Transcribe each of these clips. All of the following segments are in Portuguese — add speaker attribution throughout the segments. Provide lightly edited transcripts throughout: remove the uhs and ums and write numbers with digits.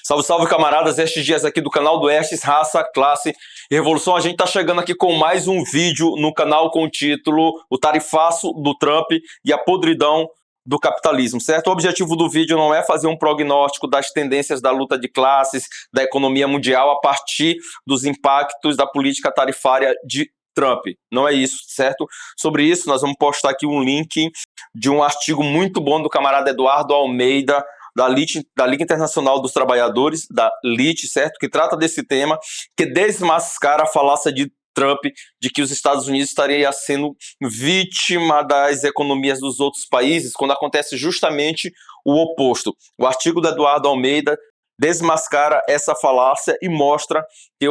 Speaker 1: Salve, salve, camaradas, estes dias aqui do canal do Estes, Raça, Classe e Revolução. A gente tá chegando aqui com mais um vídeo no canal com o título O Tarifaço do Trump e a Podridão do Capitalismo, certo? O objetivo do vídeo não é fazer um prognóstico das tendências da luta de classes, da economia mundial a partir dos impactos da política tarifária de Trump. Não é isso, certo? Sobre isso, nós vamos postar aqui um link de um artigo muito bom do camarada Eduardo Almeida, da Liga Internacional dos Trabalhadores, da LIT, certo? Que trata desse tema, que desmascara a falácia de Trump de que os Estados Unidos estariam sendo vítima das economias dos outros países, quando acontece justamente o oposto. O artigo do Eduardo Almeida desmascara essa falácia e mostra que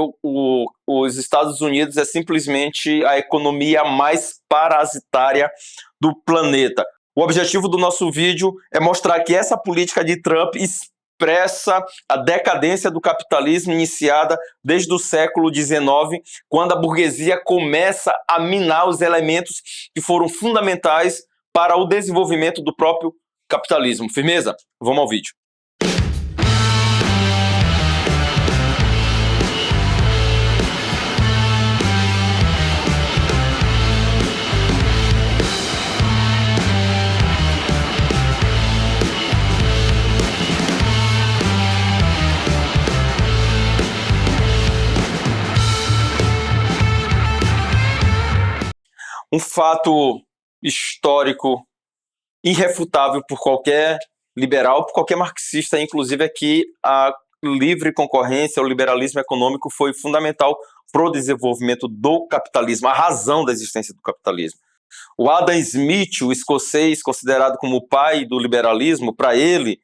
Speaker 1: os Estados Unidos é simplesmente a economia mais parasitária do planeta. O objetivo do nosso vídeo é mostrar que essa política de Trump expressa a decadência do capitalismo iniciada desde o século XIX, quando a burguesia começa a minar os elementos que foram fundamentais para o desenvolvimento do próprio capitalismo. Firmeza? Vamos ao vídeo. Um fato histórico irrefutável por qualquer liberal, por qualquer marxista, inclusive, é que a livre concorrência, o liberalismo econômico foi fundamental para o desenvolvimento do capitalismo, a razão da existência do capitalismo. O Adam Smith, o escocês, considerado como o pai do liberalismo, para ele,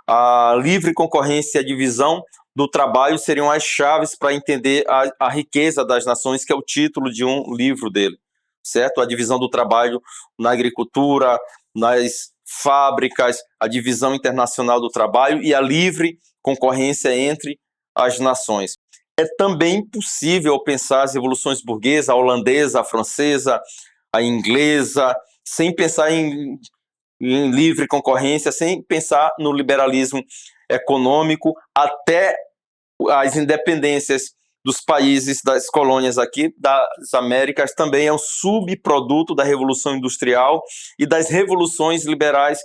Speaker 1: a livre concorrência e a divisão do trabalho seriam as chaves para entender a riqueza das nações, que é o título de um livro dele. Certo? A divisão do trabalho na agricultura, nas fábricas, a divisão internacional do trabalho e a livre concorrência entre as nações. É também possível pensar as revoluções burguesas, a holandesa, a francesa, a inglesa, sem pensar em livre concorrência, sem pensar no liberalismo econômico, até as independências dos países, das colônias aqui das Américas, também é um subproduto da Revolução Industrial e das revoluções liberais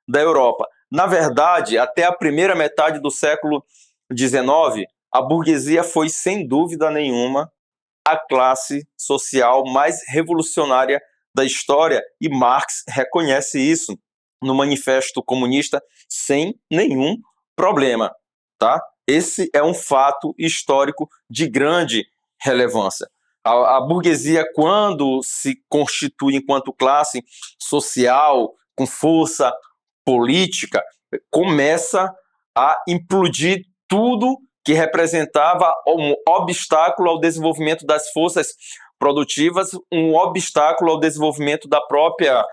Speaker 1: da Europa. Na verdade, até a primeira metade do século XIX, a burguesia foi, sem dúvida nenhuma, a classe social mais revolucionária da história, e Marx reconhece isso no Manifesto Comunista sem nenhum problema, tá? Esse é um fato histórico de grande relevância. A burguesia, quando se constitui enquanto classe social, com força política, começa a implodir tudo que representava um obstáculo ao desenvolvimento das forças produtivas, um obstáculo ao desenvolvimento da própria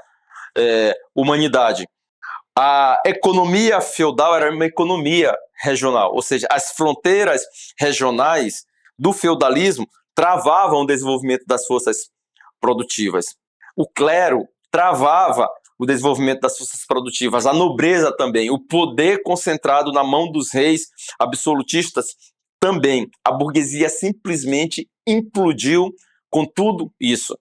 Speaker 1: humanidade. A economia feudal era uma economia regional, ou seja, as fronteiras regionais do feudalismo travavam o desenvolvimento das forças produtivas. O clero travava o desenvolvimento das forças produtivas, a nobreza também, o poder concentrado na mão dos reis absolutistas também. A burguesia simplesmente implodiu com tudo isso.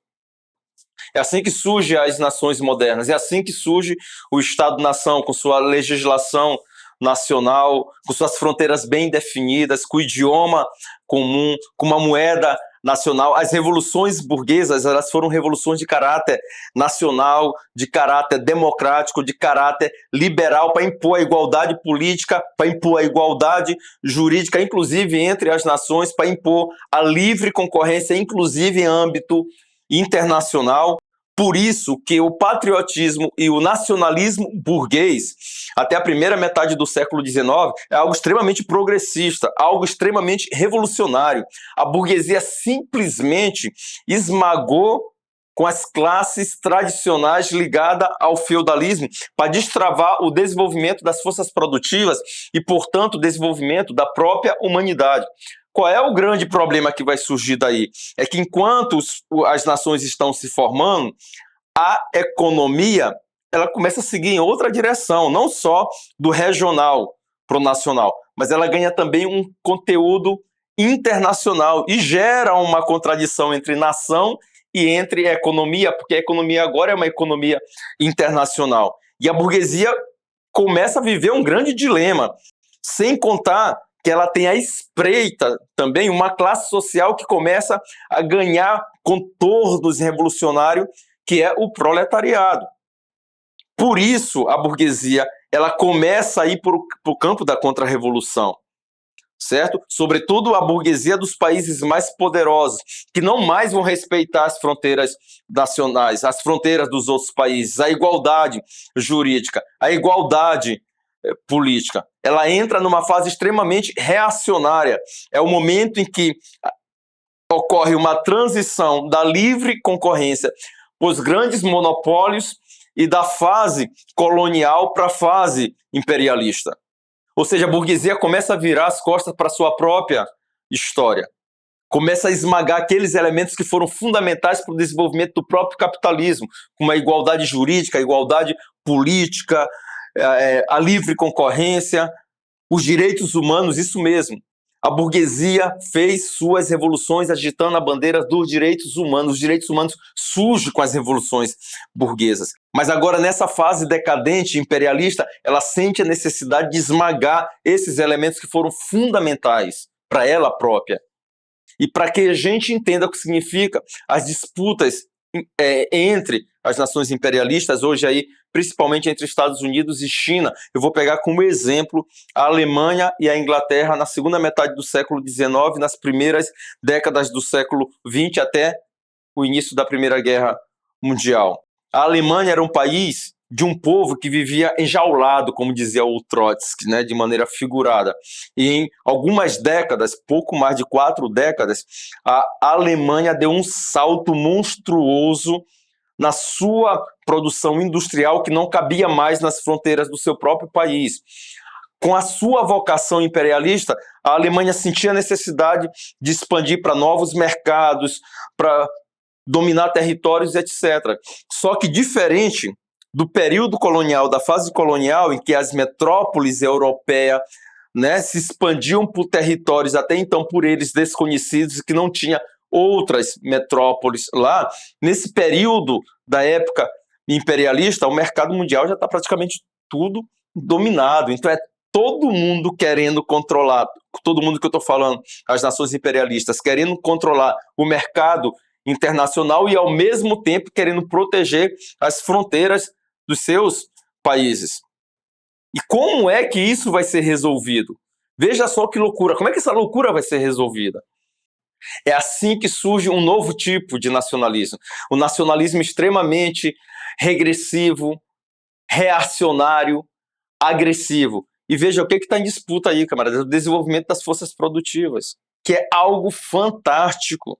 Speaker 1: É assim que surgem as nações modernas, é assim que surge o Estado-nação, com sua legislação nacional, com suas fronteiras bem definidas, com o idioma comum, com uma moeda nacional. As revoluções burguesas, elas foram revoluções de caráter nacional, de caráter democrático, de caráter liberal, para impor a igualdade política, para impor a igualdade jurídica, inclusive entre as nações, para impor a livre concorrência, inclusive em âmbito internacional. Por isso que o patriotismo e o nacionalismo burguês, até a primeira metade do século XIX, é algo extremamente progressista, algo extremamente revolucionário. A burguesia simplesmente esmagou com as classes tradicionais ligadas ao feudalismo para destravar o desenvolvimento das forças produtivas e, portanto, o desenvolvimento da própria humanidade. Qual é o grande problema que vai surgir daí? É que enquanto as nações estão se formando, a economia ela começa a seguir em outra direção, não só do regional, para o nacional, mas ela ganha também um conteúdo internacional e gera uma contradição entre nação e entre economia, porque a economia agora é uma economia internacional. E a burguesia começa a viver um grande dilema, sem contar que ela tem à espreita também uma classe social que começa a ganhar contornos revolucionários, que é o proletariado. Por isso, a burguesia ela começa a ir para o campo da contra-revolução, certo? Sobretudo a burguesia dos países mais poderosos, que não mais vão respeitar as fronteiras nacionais, as fronteiras dos outros países, a igualdade jurídica, a igualdade política. Ela entra numa fase extremamente reacionária. É o momento em que ocorre uma transição da livre concorrência para os grandes monopólios e da fase colonial para a fase imperialista. Ou seja, a burguesia começa a virar as costas para a sua própria história. Começa a esmagar aqueles elementos que foram fundamentais para o desenvolvimento do próprio capitalismo, como a igualdade jurídica, a igualdade política, a livre concorrência, os direitos humanos, isso mesmo. A burguesia fez suas revoluções agitando a bandeira dos direitos humanos. Os direitos humanos surgem com as revoluções burguesas. Mas agora, nessa fase decadente, imperialista, ela sente a necessidade de esmagar esses elementos que foram fundamentais para ela própria. E para que a gente entenda o que significa as disputas entre as nações imperialistas, hoje aí, principalmente entre Estados Unidos e China, eu vou pegar como exemplo a Alemanha e a Inglaterra na segunda metade do século XIX, nas primeiras décadas do século XX, até o início da Primeira Guerra Mundial. A Alemanha era um país de um povo que vivia enjaulado, como dizia o Trotsky, né, de maneira figurada. E em algumas décadas, pouco mais de 4 décadas, a Alemanha deu um salto monstruoso na sua produção industrial que não cabia mais nas fronteiras do seu próprio país. Com a sua vocação imperialista, a Alemanha sentia a necessidade de expandir para novos mercados, para dominar territórios, etc. Só que diferente do período colonial, da fase colonial, em que as metrópoles europeias, né, se expandiam por territórios até então por eles desconhecidos e que não tinha outras metrópoles lá, nesse período da época imperialista, o mercado mundial já está praticamente tudo dominado. Então é todo mundo querendo controlar, todo mundo que eu estou falando, as nações imperialistas, querendo controlar o mercado internacional e, ao mesmo tempo, querendo proteger as fronteiras dos seus países. E como é que isso vai ser resolvido? Veja só que loucura. Como é que essa loucura vai ser resolvida? É assim que surge um novo tipo de nacionalismo. O nacionalismo extremamente regressivo, reacionário, agressivo. E veja o que está em disputa aí, camarada, o desenvolvimento das forças produtivas, que é algo fantástico,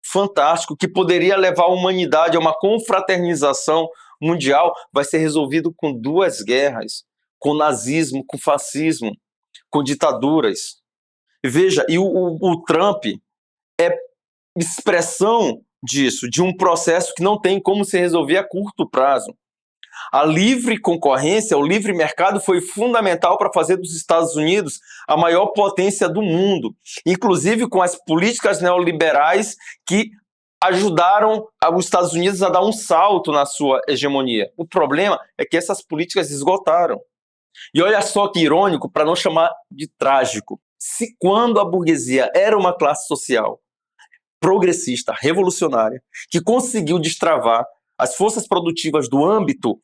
Speaker 1: fantástico, que poderia levar a humanidade a uma confraternização mundial, vai ser resolvido com 2 guerras, com nazismo, com fascismo, com ditaduras. Veja, e o Trump é expressão disso, de um processo que não tem como se resolver a curto prazo. A livre concorrência, o livre mercado foi fundamental para fazer dos Estados Unidos a maior potência do mundo, inclusive com as políticas neoliberais que ajudaram os Estados Unidos a dar um salto na sua hegemonia. O problema é que essas políticas esgotaram. E olha só que irônico, para não chamar de trágico, se quando a burguesia era uma classe social progressista, revolucionária, que conseguiu destravar as forças produtivas do âmbito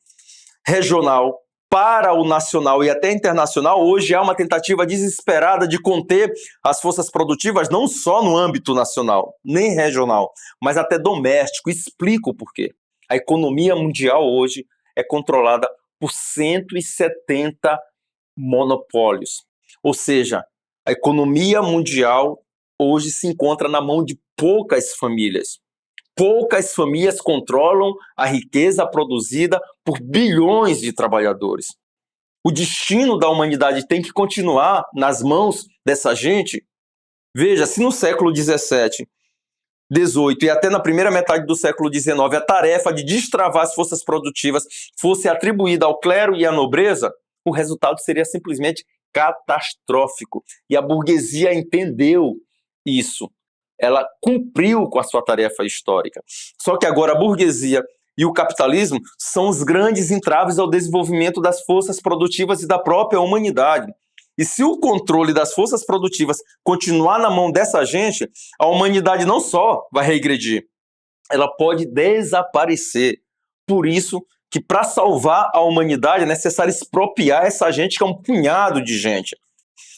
Speaker 1: regional para o nacional e até internacional, hoje há uma tentativa desesperada de conter as forças produtivas não só no âmbito nacional, nem regional, mas até doméstico. Explico por quê. A economia mundial hoje é controlada por 170 monopólios. Ou seja, a economia mundial hoje se encontra na mão de poucas famílias. Poucas famílias controlam a riqueza produzida por bilhões de trabalhadores. O destino da humanidade tem que continuar nas mãos dessa gente. Veja, se no século XVII, XVIII e até na primeira metade do século XIX a tarefa de destravar as forças produtivas fosse atribuída ao clero e à nobreza, o resultado seria simplesmente catastrófico. E a burguesia entendeu isso. Ela cumpriu com a sua tarefa histórica. Só que agora a burguesia e o capitalismo são os grandes entraves ao desenvolvimento das forças produtivas e da própria humanidade. E se o controle das forças produtivas continuar na mão dessa gente, a humanidade não só vai regredir, ela pode desaparecer. Por isso que para salvar a humanidade é necessário expropriar essa gente, que é um punhado de gente.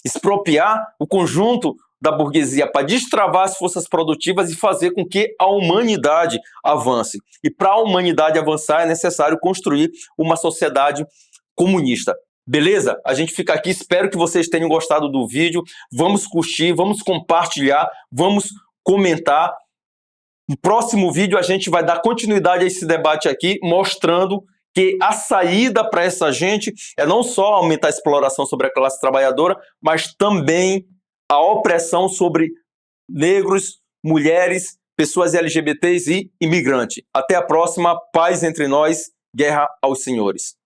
Speaker 1: Expropriar o conjunto da burguesia para destravar as forças produtivas e fazer com que a humanidade avance. E para a humanidade avançar é necessário construir uma sociedade comunista. Beleza? A gente fica aqui, espero que vocês tenham gostado do vídeo. Vamos curtir, vamos compartilhar, vamos comentar. No próximo vídeo a gente vai dar continuidade a esse debate aqui, mostrando que a saída para essa gente é não só aumentar a exploração sobre a classe trabalhadora, mas também a opressão sobre negros, mulheres, pessoas LGBTs e imigrantes. Até a próxima, paz entre nós, guerra aos senhores.